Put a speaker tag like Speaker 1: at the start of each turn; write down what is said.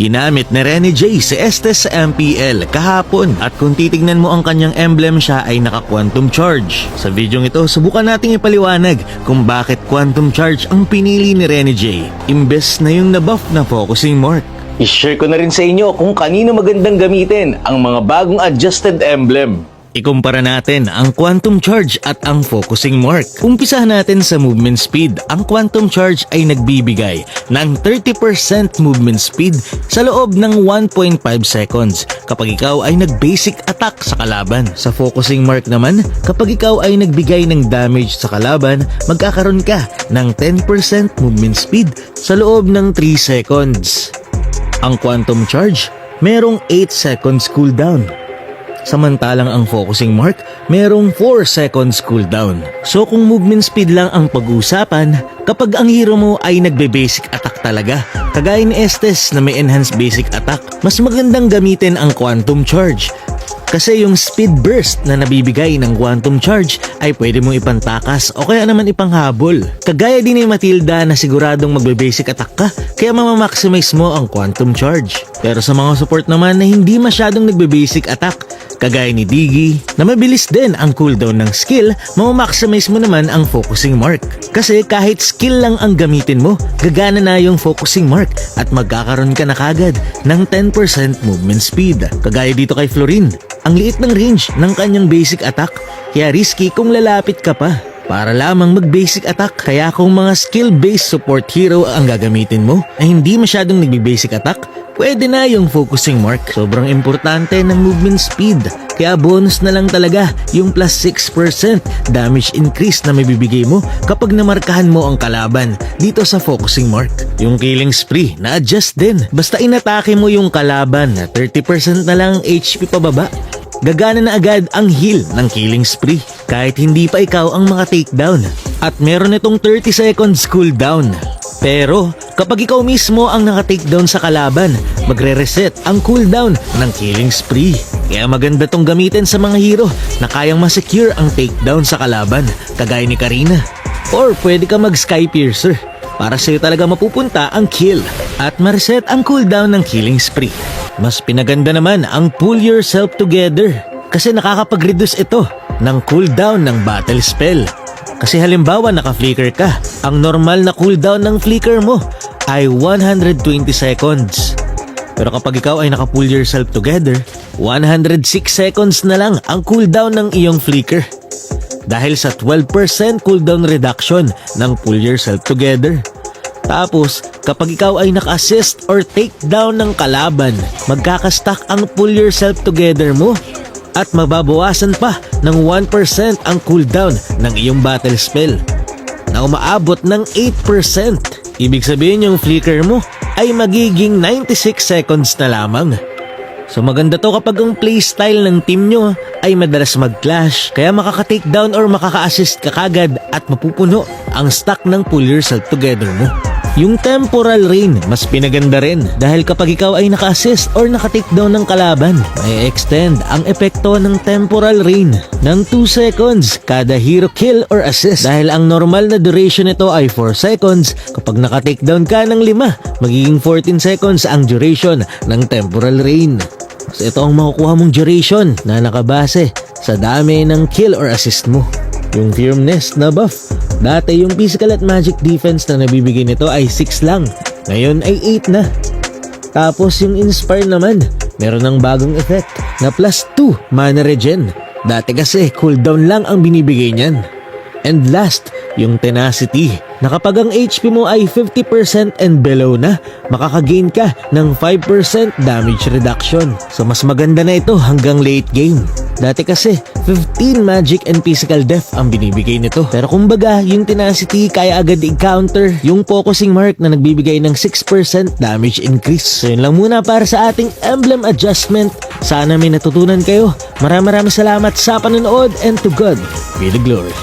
Speaker 1: Ginamit ni Rene J si Estes sa MPL kahapon at kung titignan mo ang kanyang emblem siya ay naka-quantum charge. Sa videong ito, subukan nating ipaliwanag kung bakit quantum charge ang pinili ni Rene J imbes na yung nabuff na focusing mark.
Speaker 2: I-share ko na rin sa inyo kung kanino magandang gamitin ang mga bagong adjusted emblem.
Speaker 1: Ikumpara natin ang quantum charge at ang focusing mark. Umpisahan natin sa movement speed. Ang quantum charge ay nagbibigay ng 30% movement speed sa loob ng 1.5 seconds kapag ikaw ay nag-basic attack sa kalaban. Sa focusing mark naman, kapag ikaw ay nagbigay ng damage sa kalaban, magkakaroon ka ng 10% movement speed sa loob ng 3 seconds. Ang quantum charge, merong 8 seconds cooldown. Samantalang ang focusing mark, merong 4 seconds cooldown. So kung movement speed lang ang pag-uusapan, kapag ang hero mo ay nagbe-basic attack talaga, kagaya ni Estes na may enhanced basic attack, mas magandang gamitin ang quantum charge. Kasi yung speed burst na nabibigay ng quantum charge ay pwede mong ipantakas o kaya naman ipanghabol. Kagaya din ni Matilda na siguradong magbe-basic attack ka kaya mamamaximize mo ang quantum charge. Pero sa mga support naman na hindi masyadong nagbe-basic attack, kagaya ni Diggy na mabilis din ang cooldown ng skill, mamamaximize mo naman ang focusing mark. Kasi kahit skill lang ang gamitin mo, gagana na yung focusing mark at magkakaroon ka na kagad ng 10% movement speed. Kagaya dito kay Florin, ang liit ng range ng kanyang basic attack, kaya risky kung lalapit ka pa para lamang mag-basic attack. Kaya kung mga skill-based support hero ang gagamitin mo ay hindi masyadong nag-basic attack, pwede na yung focusing mark. Sobrang importante ng movement speed, kaya bonus na lang talaga yung plus 6% damage increase na may bibigay mo kapag namarkahan mo ang kalaban dito sa focusing mark. Yung killing spree na adjust din, basta inatake mo yung kalaban na 30% na lang HP pababa, gagana na agad ang heal ng killing spree kahit hindi pa ikaw ang mga takedown. At meron itong 30 seconds cooldown. Pero kapag ikaw mismo ang naka-takedown sa kalaban, magre-reset ang cooldown ng killing spree. Kaya maganda tong gamitin sa mga hero na kayang ma-secure ang takedown sa kalaban, kagaya ni Karina. Or pwede ka mag-Sky Piercer para sa'yo talaga mapupunta ang kill at ma-reset ang cooldown ng killing spree. Mas pinaganda naman ang Pull Yourself Together kasi nakakapag-reduce ito ng cooldown ng battle spell. Kasi halimbawa naka-flicker ka, ang normal na cooldown ng flicker mo ay 120 seconds. Pero kapag ikaw ay naka-pull yourself together, 106 seconds na lang ang cooldown ng iyong flicker. Dahil sa 12% cooldown reduction ng pull yourself together. Tapos, kapag ikaw ay naka-assist or takedown ng kalaban, magkakastack ang pull yourself together mo at mababawasan pa ng 1% ang cooldown ng iyong battle spell na umaabot ng 8%. Ibig sabihin yung flicker mo ay magiging 96 seconds na lamang. So maganda to kapag ang playstyle ng team nyo ay madalas mag-clash, kaya makaka-takedown or makaka-assist ka kagad at mapupuno ang stack ng pull yourself together mo. Yung temporal rain, mas pinaganda rin dahil kapag ikaw ay naka-assist or naka-takedown ng kalaban, may extend ang epekto ng temporal rain ng 2 seconds kada hero kill or assist. Dahil ang normal na duration nito ay 4 seconds, kapag naka-takedown ka ng 5, magiging 14 seconds ang duration ng temporal rain. So ito ang makukuha mong duration na nakabase sa dami ng kill or assist mo. Yung firmness na buff, dati yung physical at magic defense na nabibigay nito ay 6 lang, ngayon ay 8 na. Tapos yung inspire naman, meron ng bagong effect na plus 2 mana regen. Dati kasi cooldown lang ang binibigay niyan. And last, yung tenacity, na kapag ang HP mo ay 50% and below na, makakagain ka ng 5% damage reduction. So mas maganda na ito hanggang late game. Dati kasi 15 magic and physical def ang binibigay nito. Pero kumbaga yung tenacity kaya agad i-counter yung focusing mark na nagbibigay ng 6% damage increase. So yun lang muna para sa ating emblem adjustment. Sana may natutunan kayo. Maraming salamat sa panonood and to God be the glory.